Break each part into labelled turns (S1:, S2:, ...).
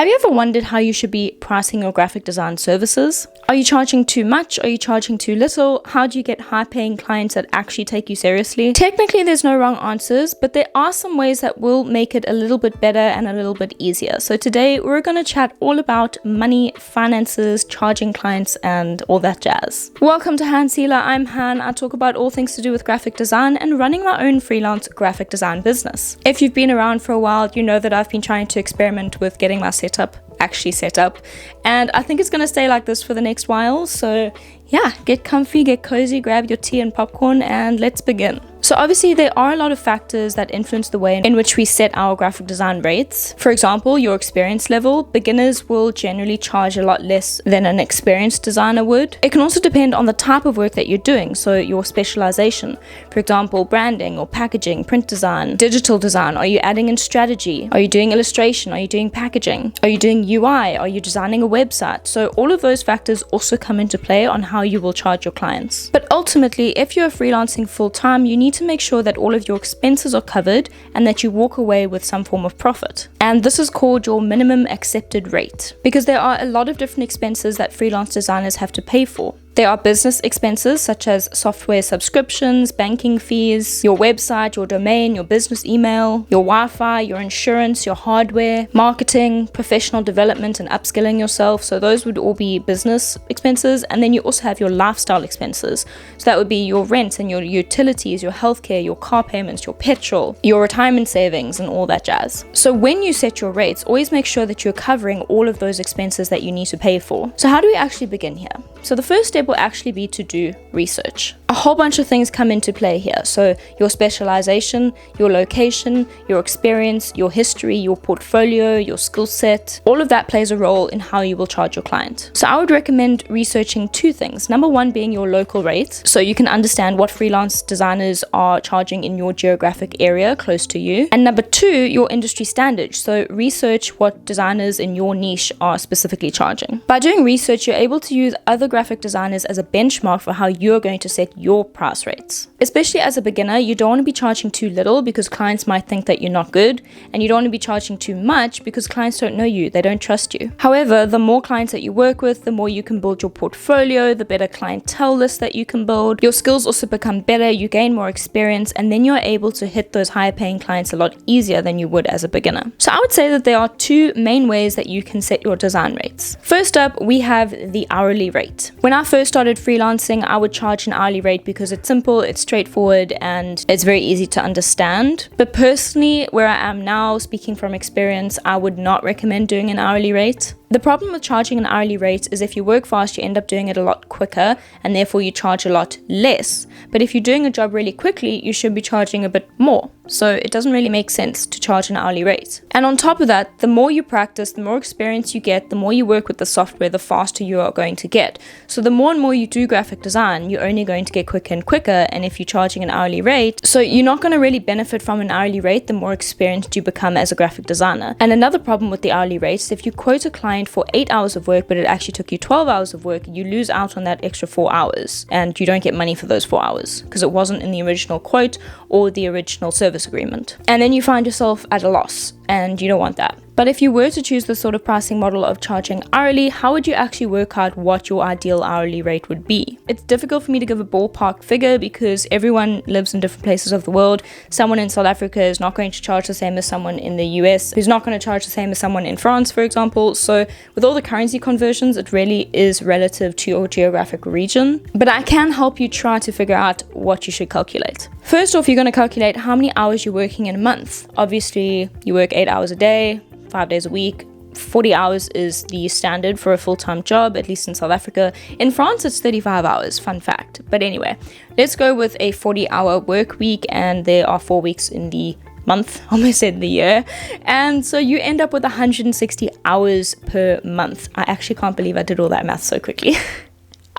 S1: Have you ever wondered how you should be pricing your graphic design services? Are you charging too much? Are you charging too little? How do you get high-paying clients that actually take you seriously? Technically, there's no wrong answers, but there are some ways that will make it a little bit better and a little bit easier. So today, we're going to chat all about money, finances, charging clients, and all that jazz. Welcome to HanSelah. I'm Han. I talk about all things to do with graphic design and running my own freelance graphic design business. If you've been around for a while, you know that I've been trying to experiment with getting my setup actually set up, and I think it's going to stay like this for the next while. So yeah, get comfy, get cozy, grab your tea and popcorn, and let's begin. So obviously there are a lot of factors that influence the way in which we set our graphic design rates. For example, your experience level. Beginners will generally charge a lot less than an experienced designer would. It can also depend on the type of work that you're doing, so your specialization. For example, branding or packaging, print design, digital design. Are you adding in strategy? Are you doing illustration? Are you doing packaging? Are you doing UI? Are you designing a website? So all of those factors also come into play on how you will charge your clients. But ultimately, if you're freelancing full-time, you need to make sure that all of your expenses are covered and that you walk away with some form of profit. And this is called your minimum accepted rate, because there are a lot of different expenses that freelance designers have to pay for. There are business expenses such as software subscriptions, banking fees, your website, your domain, your business email, your Wi-Fi, your insurance, your hardware, marketing, professional development, and upskilling yourself. So those would all be business expenses. And then you also have your lifestyle expenses. So that would be your rent and your utilities, your healthcare, your car payments, your petrol, your retirement savings, and all that jazz. So when you set your rates, always make sure that you're covering all of those expenses that you need to pay for. So how do we actually begin here? So the first step will actually be to do research. A whole bunch of things come into play here. So your specialization, your location, your experience, your history, your portfolio, your skill set, all of that plays a role in how you will charge your client. So I would recommend researching two things. Number one being your local rates. So you can understand what freelance designers are charging in your geographic area close to you. And number two, your industry standards. So research what designers in your niche are specifically charging. By doing research, you're able to use other graphic designers as a benchmark for how you're going to set your price rates. Especially as a beginner, you don't want to be charging too little because clients might think that you're not good, and you don't want to be charging too much because clients don't know you, they don't trust you. However, the more clients that you work with, the more you can build your portfolio, the better clientele list that you can build. Your skills also become better, you gain more experience, and then you're able to hit those higher paying clients a lot easier than you would as a beginner. So I would say that there are two main ways that you can set your design rates. First up, we have the hourly rate. When I first started freelancing, I would charge an hourly rate because it's simple, it's straightforward, and it's very easy to understand. But personally, where I am now, speaking from experience, I would not recommend doing an hourly rate. The problem with charging an hourly rate is if you work fast, you end up doing it a lot quicker, and therefore you charge a lot less. But if you're doing a job really quickly, you should be charging a bit more. So it doesn't really make sense to charge an hourly rate. And on top of that, the more you practice, the more experience you get, the more you work with the software, the faster you are going to get. So the more and more you do graphic design, you're only going to get quicker and quicker. And if you're charging an hourly rate, so you're not going to really benefit from an hourly rate the more experienced you become as a graphic designer. And another problem with the hourly rate is if you quote a client for 8 hours of work, but it actually took you 12 hours of work, you lose out on that extra 4 hours, and you don't get money for those 4 hours because it wasn't in the original quote or the original service agreement. And then you find yourself at a loss, and you don't want that. But if you were to choose the sort of pricing model of charging hourly, how would you actually work out what your ideal hourly rate would be? It's difficult for me to give a ballpark figure because everyone lives in different places of the world. Someone in South Africa is not going to charge the same as someone in the US, who's not going to charge the same as someone in France, for example. So with all the currency conversions, it really is relative to your geographic region. But I can help you try to figure out what you should calculate. First off, you're going to calculate how many hours you're working in a month. Obviously, you work 8 hours a day, 5 days a week. 40 hours is the standard for a full-time job, at least in South Africa. In France, it's 35 hours, fun fact. But anyway, let's go with a 40-hour work week, and there are 4 weeks in the month, almost said the year. And so you end up with 160 hours per month. I actually can't believe I did all that math so quickly.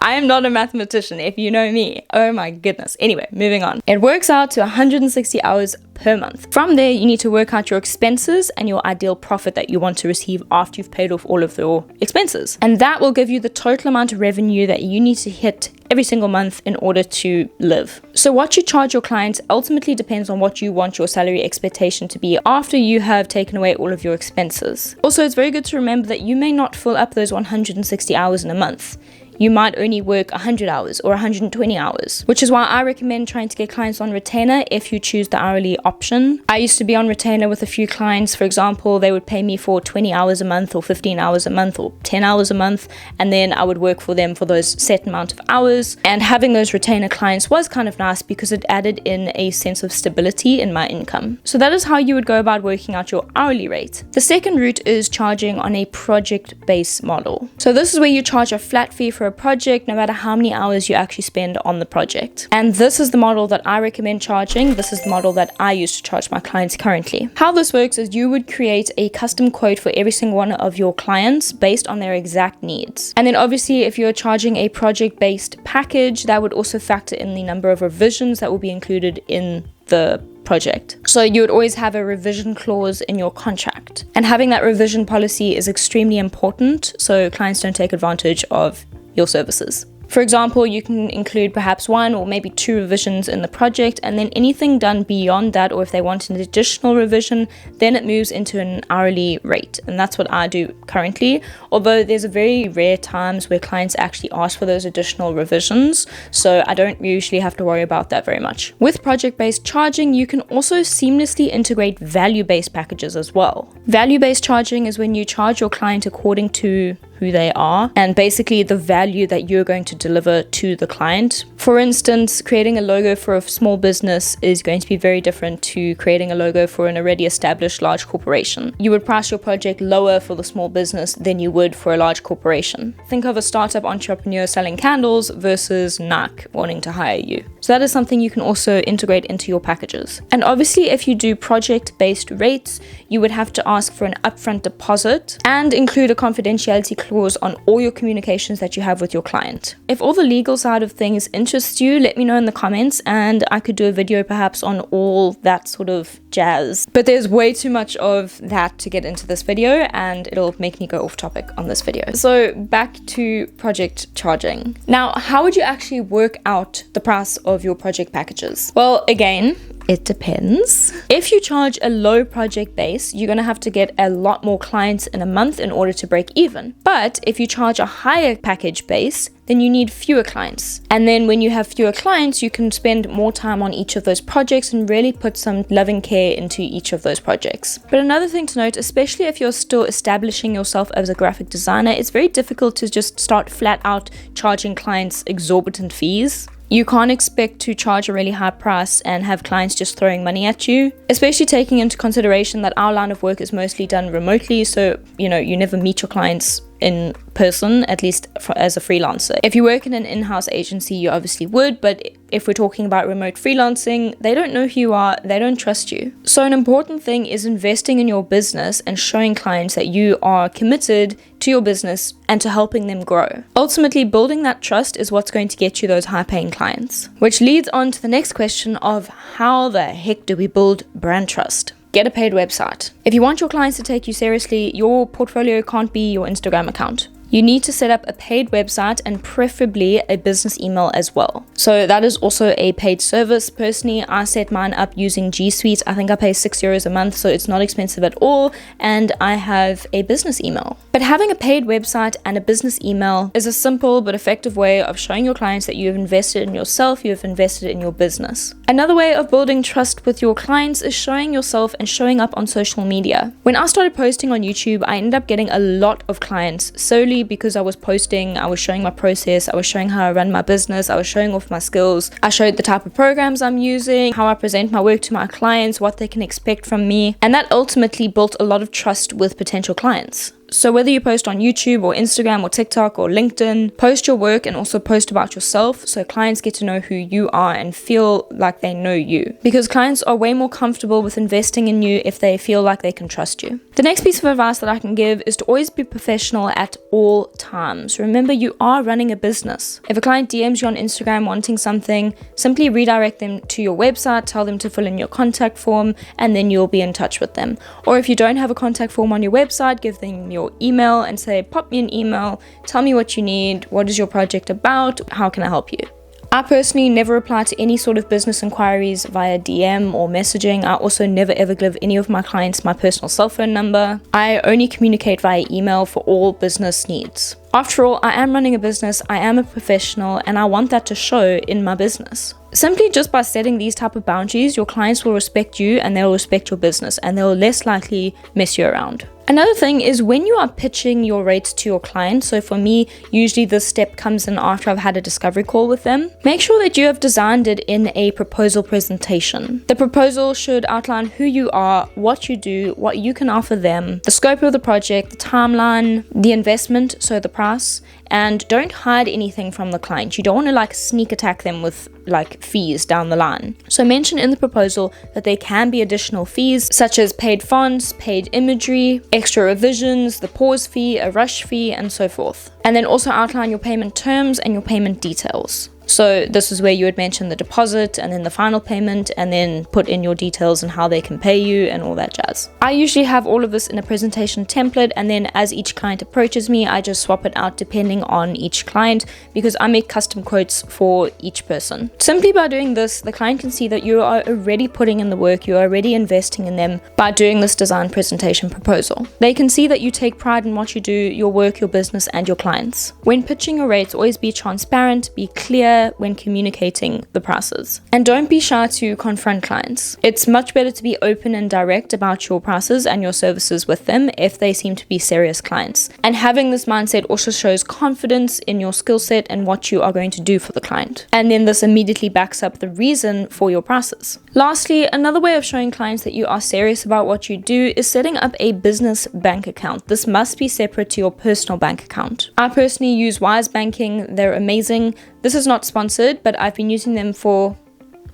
S1: I am not a mathematician, if you know me. Oh my goodness. Anyway, moving on. It works out to 160 hours per month. From there, you need to work out your expenses and your ideal profit that you want to receive after you've paid off all of your expenses. And that will give you the total amount of revenue that you need to hit every single month in order to live. So what you charge your clients ultimately depends on what you want your salary expectation to be after you have taken away all of your expenses. Also, it's very good to remember that you may not fill up those 160 hours in a month. You might only work 100 hours or 120 hours, which is why I recommend trying to get clients on retainer if you choose the hourly option. I used to be on retainer with a few clients. For example, they would pay me for 20 hours a month or 15 hours a month or 10 hours a month, and then I would work for them for those set amount of hours. And having those retainer clients was kind of nice because it added in a sense of stability in my income. So that is how you would go about working out your hourly rate. The second route is charging on a project-based model. So this is where you charge a flat fee for a project no matter how many hours you actually spend on the project. And this is the model that I recommend charging. This is the model that I use to charge my clients currently. How this works is you would create a custom quote for every single one of your clients based on their exact needs. And then obviously if you're charging a project-based package, that would also factor in the number of revisions that will be included in the project. So you would always have a revision clause in your contract. And having that revision policy is extremely important so clients don't take advantage of your services. For example, you can include perhaps 1 or maybe 2 revisions in the project, and then anything done beyond that, or if they want an additional revision, then it moves into an hourly rate. And that's what I do currently, although there's a very rare times where clients actually ask for those additional revisions, so I don't usually have to worry about that very much. With project-based charging, you can also seamlessly integrate value-based packages as well. Value-based charging is when you charge your client according to who they are and basically the value that you're going to deliver to the client. For instance, creating a logo for a small business is going to be very different to creating a logo for an already established large corporation. You would price your project lower for the small business than you would for a large corporation. Think of a startup entrepreneur selling candles versus Nike wanting to hire you. So that is something you can also integrate into your packages. And obviously, if you do project-based rates, you would have to ask for an upfront deposit and include a confidentiality clause on all your communications that you have with your client. If all the legal side of things interests you, let me know in the comments and I could do a video perhaps on all that sort of jazz. But there's way too much of that to get into this video and it'll make me go off topic on this video. So back to project charging. Now, how would you actually work out the price of your project packages? Well, again, it depends. If you charge a low project base, you're going to have to get a lot more clients in a month in order to break even. But if you charge a higher package base, then you need fewer clients. And then when you have fewer clients, you can spend more time on each of those projects and really put some loving care into each of those projects. But another thing to note, especially if you're still establishing yourself as a graphic designer, it's very difficult to just start flat out charging clients exorbitant fees. You can't expect to charge a really high price and have clients just throwing money at you, especially taking into consideration that our line of work is mostly done remotely. So, you never meet your clients in person, at least as a freelancer. If you work in an in-house agency, you obviously would, but if we're talking about remote freelancing, they don't know who you are, they don't trust you. So an important thing is investing in your business and showing clients that you are committed to your business and to helping them grow. Ultimately, building that trust is what's going to get you those high-paying clients. Which leads on to the next question of how the heck do we build brand trust? Get a paid website. If you want your clients to take you seriously, your portfolio can't be your Instagram account. You need to set up a paid website and preferably a business email as well. So that is also a paid service. Personally, I set mine up using G Suite. I think I pay €6 a month, so it's not expensive at all. And I have a business email. But having a paid website and a business email is a simple but effective way of showing your clients that you have invested in yourself, you have invested in your business. Another way of building trust with your clients is showing yourself and showing up on social media. When I started posting on YouTube, I ended up getting a lot of clients solely because I was posting, I was showing my process, I was showing how I run my business, I was showing off my skills, I showed the type of programs I'm using, how I present my work to my clients, what they can expect from me, and that ultimately built a lot of trust with potential clients. So whether you post on YouTube or Instagram or TikTok or LinkedIn, post your work and also post about yourself so clients get to know who you are and feel like they know you. Because clients are way more comfortable with investing in you if they feel like they can trust you. The next piece of advice that I can give is to always be professional at all times. Remember, you are running a business. If a client DMs you on Instagram wanting something, simply redirect them to your website, tell them to fill in your contact form, and then you'll be in touch with them. Or if you don't have a contact form on your website, give them your email and say, pop me an email, tell me what you need, what is your project about, how can I help you? I personally never reply to any sort of business inquiries via DM or messaging. I also never ever give any of my clients my personal cell phone number. I only communicate via email for all business needs. After all, I am running a business, I am a professional, and I want that to show in my business. Simply just by setting these type of boundaries, your clients will respect you and they'll respect your business and they'll less likely mess you around. Another thing is when you are pitching your rates to your client, so for me, usually this step comes in after I've had a discovery call with them, make sure that you have designed it in a proposal presentation. The proposal should outline who you are, what you do, what you can offer them, the scope of the project, the timeline, the investment, so the price, and don't hide anything from the client. You don't want to sneak attack them with fees down the line. So mention in the proposal that there can be additional fees such as paid fonts, paid imagery, extra revisions, the pause fee, a rush fee, and so forth. And then also outline your payment terms and your payment details. So this is where you would mention the deposit and then the final payment and then put in your details and how they can pay you and all that jazz. I usually have all of this in a presentation template, and then as each client approaches me, I just swap it out depending on each client because I make custom quotes for each person. Simply by doing this, the client can see that you are already putting in the work, you are already investing in them by doing this design presentation proposal. They can see that you take pride in what you do, your work, your business, and your clients. When pitching your rates, always be transparent, be clear when communicating the prices. And don't be shy to confront clients. It's much better to be open and direct about your prices and your services with them if they seem to be serious clients. And having this mindset also shows confidence in your skill set and what you are going to do for the client. And then this immediately backs up the reason for your prices. Lastly, another way of showing clients that you are serious about what you do is setting up a business bank account. This must be separate to your personal bank account. I personally use Wise Banking. They're amazing. This is not sponsored, but I've been using them for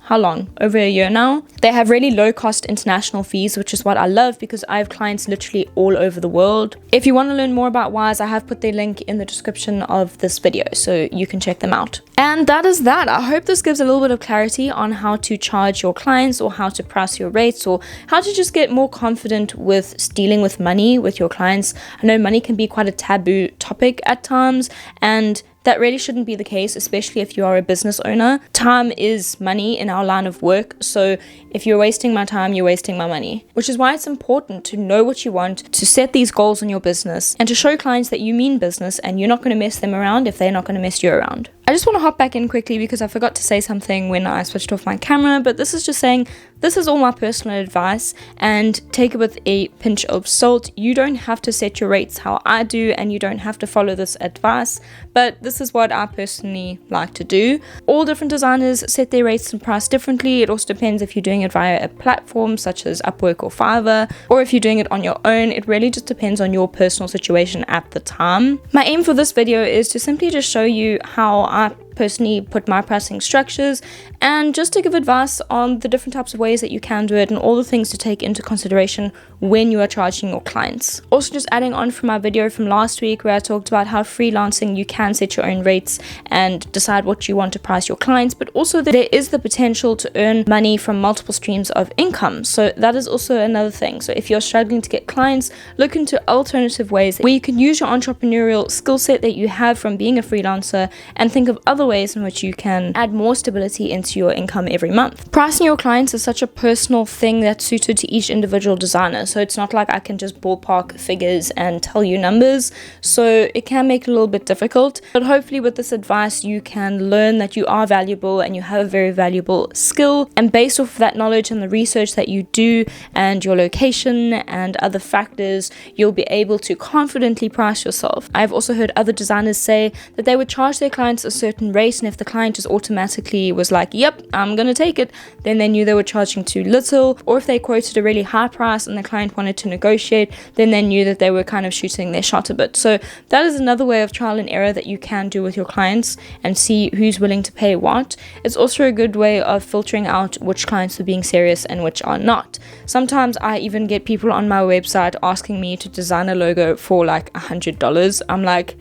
S1: how long? Over a year now. They have really low cost international fees, which is what I love because I have clients literally all over the world. If you want to learn more about Wise, I have put their link in the description of this video, so you can check them out. And that is that. I hope this gives a little bit of clarity on how to charge your clients or how to price your rates or how to just get more confident with dealing with money with your clients. I know money can be quite a taboo topic at times, and that really shouldn't be the case, especially if you are a business owner. Time is money in our line of work, so if you're wasting my time, you're wasting my money. Which is why it's important to know what you want, to set these goals in your business, and to show clients that you mean business and you're not going to mess them around if they're not going to mess you around. I just want to hop back in quickly because I forgot to say something when I switched off my camera, but this is just saying this is all my personal advice and take it with a pinch of salt. You don't have to set your rates how I do and you don't have to follow this advice, but this is what I personally like to do. All different designers set their rates and price differently. It also depends if you're doing it via a platform such as Upwork or Fiverr, or if you're doing it on your own. It really just depends on your personal situation at the time. My aim for this video is to simply just show you how I personally put my pricing structures and just to give advice on the different types of ways that you can do it and all the things to take into consideration when you are charging your clients. Also, just adding on from my video from last week where I talked about how freelancing you can set your own rates and decide what you want to price your clients, but also that there is the potential to earn money from multiple streams of income. So that is also another thing. So if you're struggling to get clients, look into alternative ways where you can use your entrepreneurial skill set that you have from being a freelancer and think of other ways in which you can add more stability into your income every month. Pricing your clients is such a personal thing that's suited to each individual designer, so it's not like I can just ballpark figures and tell you numbers, so it can make it a little bit difficult. But hopefully with this advice you can learn that you are valuable and you have a very valuable skill, and based off of that knowledge and the research that you do and your location and other factors, you'll be able to confidently price yourself. I've also heard other designers say that they would charge their clients a certain rate, and if the client just automatically was like, yep, I'm gonna take it, then they knew they would charge charging too little, or if they quoted a really high price and the client wanted to negotiate, then they knew that they were kind of shooting their shot a bit. So that is another way of trial and error that you can do with your clients and see who's willing to pay what. It's also a good way of filtering out which clients are being serious and which are not. Sometimes I even get people on my website asking me to design a logo for like $100. I'm like,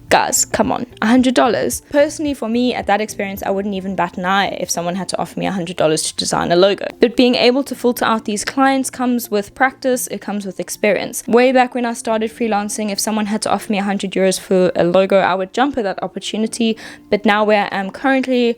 S1: guys, come on, $100. Personally, for me, at that experience, I wouldn't even bat an eye if someone had to offer me $100 to design a logo. But being able to filter out these clients comes with practice, it comes with experience. Way back when I started freelancing, if someone had to offer me €100 for a logo, I would jump at that opportunity. But now where I am currently,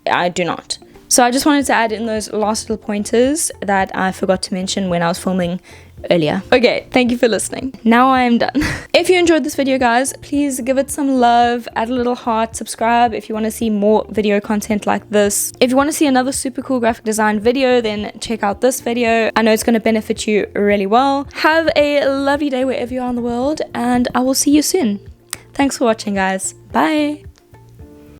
S1: I do not. So I just wanted to add in those last little pointers that I forgot to mention when I was filming earlier. Okay, thank you for listening. Now I am done. If you enjoyed this video, guys, please give it some love, add a little heart, subscribe if you want to see more video content like this. If you want to see another super cool graphic design video, then check out this video. I know it's going to benefit you really well. Have a lovely day wherever you are in the world, and I will see you soon. Thanks for watching, guys. Bye.